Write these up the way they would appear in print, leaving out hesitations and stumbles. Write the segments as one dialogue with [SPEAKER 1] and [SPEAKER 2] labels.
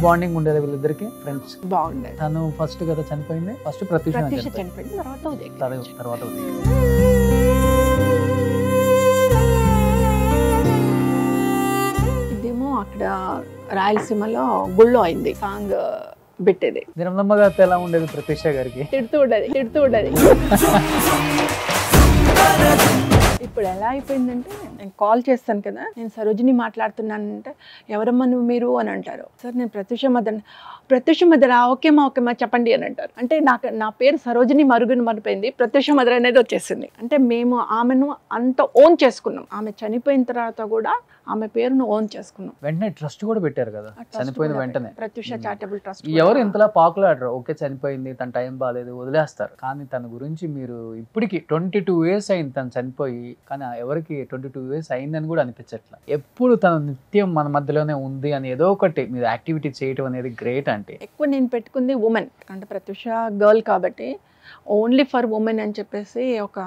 [SPEAKER 1] Bonding ఉండేది వీళ్ళిద్దరికి friends?
[SPEAKER 2] బాగుండేది.
[SPEAKER 1] తను ఫస్ట్ కదా చనిపోయింది, ఫస్ట్ ప్రత్యూష
[SPEAKER 2] చనిపోయింది, తర్వాత ఇదేమో అక్కడ రాయలసీమలో గుళ్ళో అయింది సాంగ్ పెట్టేది.
[SPEAKER 1] దినమ్మ గారితో ఎలా ఉండేది ప్రత్యూష గారికి?
[SPEAKER 2] తిడుతూ ఉండేది. ఇప్పుడు ఎలా అయిపోయిందంటే నేను కాల్ చేస్తాను కదా, నేను సరోజిని మాట్లాడుతున్నానంటే ఎవరమ్మా నువ్వు మీరు అని అంటారు. సార్ నేను ప్రత్యూష మదరా, ఓకేమా చెప్పండి అని అంటారు. అంటే నా పేరు సరోజిని మరుగుని మరిపోయింది, ప్రత్యూష మదర్ అనేది వచ్చేసింది. అంటే మేము ఆమెను అంత ఓన్ చేసుకున్నాం. ఆమె చనిపోయిన తర్వాత కూడా ఆమె పేరును ఓన్ చేసుకున్నాం.
[SPEAKER 1] వెంటనే ట్రస్ట్ కూడా పెట్టారు కదా చనిపోయిన వెంటనే,
[SPEAKER 2] ప్రత్యూష చారిటబుల్ ట్రస్ట్.
[SPEAKER 1] ఎవరు ఇంతలా పాపులర్? ఓకే చనిపోయింది, తన టైం బాగాలేదు, వదిలేస్తారు. కానీ తన గురించి మీరు ఇప్పటికి 22 years అయింది తను చనిపోయి, కానీ ఎవరికి 22 years అయిందని కూడా అనిపించట్లా. ఎప్పుడు తను నిత్యం మన మధ్యలోనే ఉంది అని ఏదో ఒకటి మీరు యాక్టివిటీ చేయడం అనేది గ్రేట్. అంటే
[SPEAKER 2] ఎక్కువ నేను పెట్టుకుంది ఉమెన్, అంటే ప్రత్యూష గర్ల్ కాబట్టి ఓన్లీ ఫర్ ఉమెన్ అని చెప్పేసి ఒక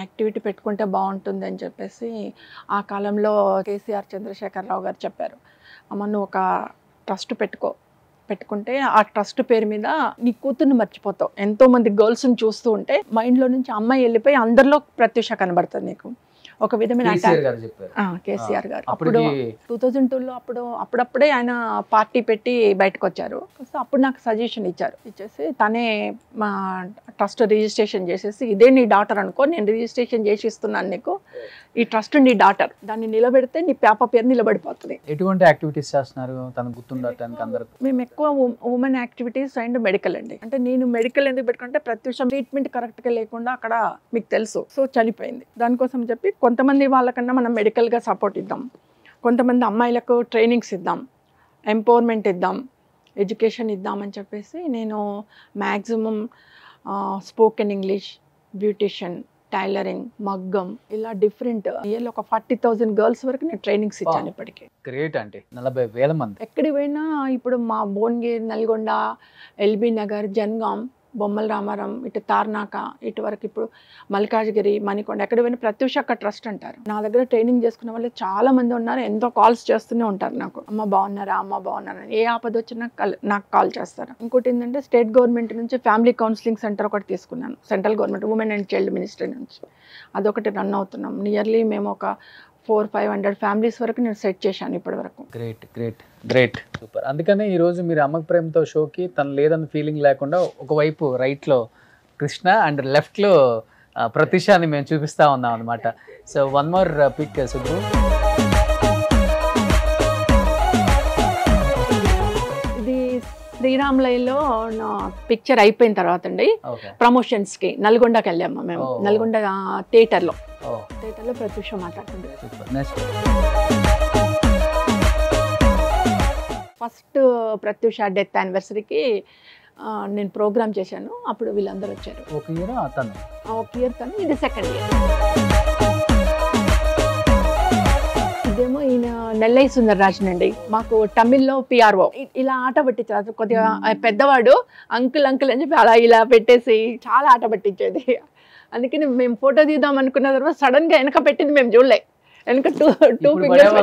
[SPEAKER 2] యాక్టివిటీ పెట్టుకుంటే బాగుంటుంది అని చెప్పేసి ఆ కాలంలో కేసీఆర్ చంద్రశేఖరరావు గారు చెప్పారు, అమ్మ నువ్వు ఒక ట్రస్ట్ పెట్టుకుంటే ఆ ట్రస్ట్ పేరు మీద నీ కూతుర్ని మర్చిపోతావు. ఎంతోమంది గర్ల్స్ని చూస్తూ ఉంటే మైండ్లో నుంచి అమ్మాయి వెళ్ళిపోయి అందరిలో ప్రత్యూష కనబడుతుంది నీకు. ఒక విధమైన కేసీఆర్ గారు అప్పుడు 2002లో అప్పుడప్పుడే ఆయన పార్టీ పెట్టి బయటకు వచ్చారు. సో అప్పుడు నాకు సజెషన్ ఇచ్చేసి తనే మా ట్రస్ట్ రిజిస్ట్రేషన్ చేసేసి, ఇదే నీ డాటర్ అనుకో, నేను రిజిస్ట్రేషన్ చేసి ఇస్తున్నాను నీకు, ఈ ట్రస్ట్ నీ డాటర్, దాన్ని నిలబెడితే నీ పాప పేరు నిలబడిపోతుంది.
[SPEAKER 1] ఎటువంటి యాక్టివిటీస్ చేస్తున్నారు తనకు గుర్తుండటానికి అందరికి?
[SPEAKER 2] మేము ఎక్కువ ఉమెన్ యాక్టివిటీస్ అండ్ మెడికల్ అండి. అంటే నేను మెడికల్ ఎందుకు పెట్టుకుంటే ప్రత్యూష ట్రీట్మెంట్ కరెక్ట్గా లేకుండా అక్కడ మీకు తెలుసు సో చనిపోయింది. దానికోసం చెప్పి కొంతమంది వాళ్ళకన్నా మనం మెడికల్గా సపోర్ట్ ఇద్దాం, కొంతమంది అమ్మాయిలకు ట్రైనింగ్స్ ఇద్దాం, ఎంపవర్మెంట్ ఇద్దాం, ఎడ్యుకేషన్ ఇద్దామని చెప్పేసి నేను maximum spoken English, beautician, tailoring, మగ్గం, ఇలా డిఫరెంట్ ఇయర్లో ఒక 40,000 గర్ల్స్ వరకు నేను ట్రైనింగ్స్ ఇచ్చాను ఇప్పటికే.
[SPEAKER 1] గ్రేట్. అంటే 40,000 మంది.
[SPEAKER 2] ఎక్కడికి పోయినా ఇప్పుడు మా భువనగిరి, నల్గొండ, ఎల్బీ నగర్, జన్గాం, బొమ్మల రామారం, ఇటు తార్నాక, ఇటు వరకు ఇప్పుడు మల్కాజ్గిరి, మణికొండ, ఎక్కడ పోయినా ప్రత్యూష అక్క ట్రస్ట్ అంటారు. నా దగ్గర ట్రైనింగ్ చేసుకునే వాళ్ళు చాలా మంది ఉన్నారు. ఎంతో కాల్స్ చేస్తూనే ఉంటారు నాకు, అమ్మ బాగున్నారా, అమ్మ బాగున్నారా, ఏ ఆపద వచ్చినా నాకు కాల్ చేస్తారు. ఇంకోటి ఏంటంటే స్టేట్ గవర్నమెంట్ నుంచి ఫ్యామిలీ కౌన్సిలింగ్ సెంటర్ ఒకటి తీసుకున్నాను, central government women and child ministry నుంచి. అదొకటి రన్ అవుతున్నాం. నియర్లీ మేము ఒక 400-500 ఫ్యామిలీస్ వరకు నేను సెట్ చేశాను ఇప్పటి వరకు.
[SPEAKER 1] Great super. అందుకనే ఈరోజు మీరు అమ్మక ప్రేమతో షోకి తను లేదన్న ఫీలింగ్ లేకుండా ఒకవైపు రైట్లో కృష్ణ అండ్ లెఫ్ట్లో ప్రత్యూషని మేము చూపిస్తూ ఉన్నాం అనమాట. So one more pic Subbu.
[SPEAKER 2] ఇది శ్రీరామ్లైలో నా పిక్చర్ అయిపోయిన తర్వాత అండి ప్రమోషన్స్కి నల్గొండకి వెళ్ళాము మేము. నల్గొండ థియేటర్లో ప్రత్యూష మాట్లాడుతుంది. ఫస్ట్ ప్రత్యూష డెత్ యానివర్సరీకి నేను ప్రోగ్రామ్ చేశాను, అప్పుడు వీళ్ళందరూ వచ్చారు.
[SPEAKER 1] ఒక ఇయర్ తను, ఇది సెకండ్ ఇయర్. ఇదేమో ఈయన నెల్లై సుందరరాజనండి, మాకు తమిళ్లో పిఆర్ఓ. ఇలా ఆట పట్టించారు, కొద్దిగా పెద్దవాడు అంకుల్ అని చెప్పి అలా ఇలా పెట్టేసి చాలా ఆట పట్టించేది. అందుకని మేము ఫోటో తీద్దాం అనుకున్న తర్వాత సడన్ గా వెనక పెట్టింది మేము చూడలే, వెనక టూ ఫింగర్స్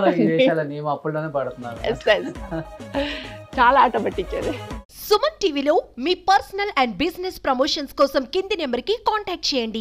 [SPEAKER 1] చాలా ఆట పట్టించేది.
[SPEAKER 3] సుమన్ టీవీలో మీ పర్సనల్ అండ్ బిజినెస్ ప్రమోషన్స్ కోసం కింది నెంబర్కి కాంటాక్ట్ చేయండి.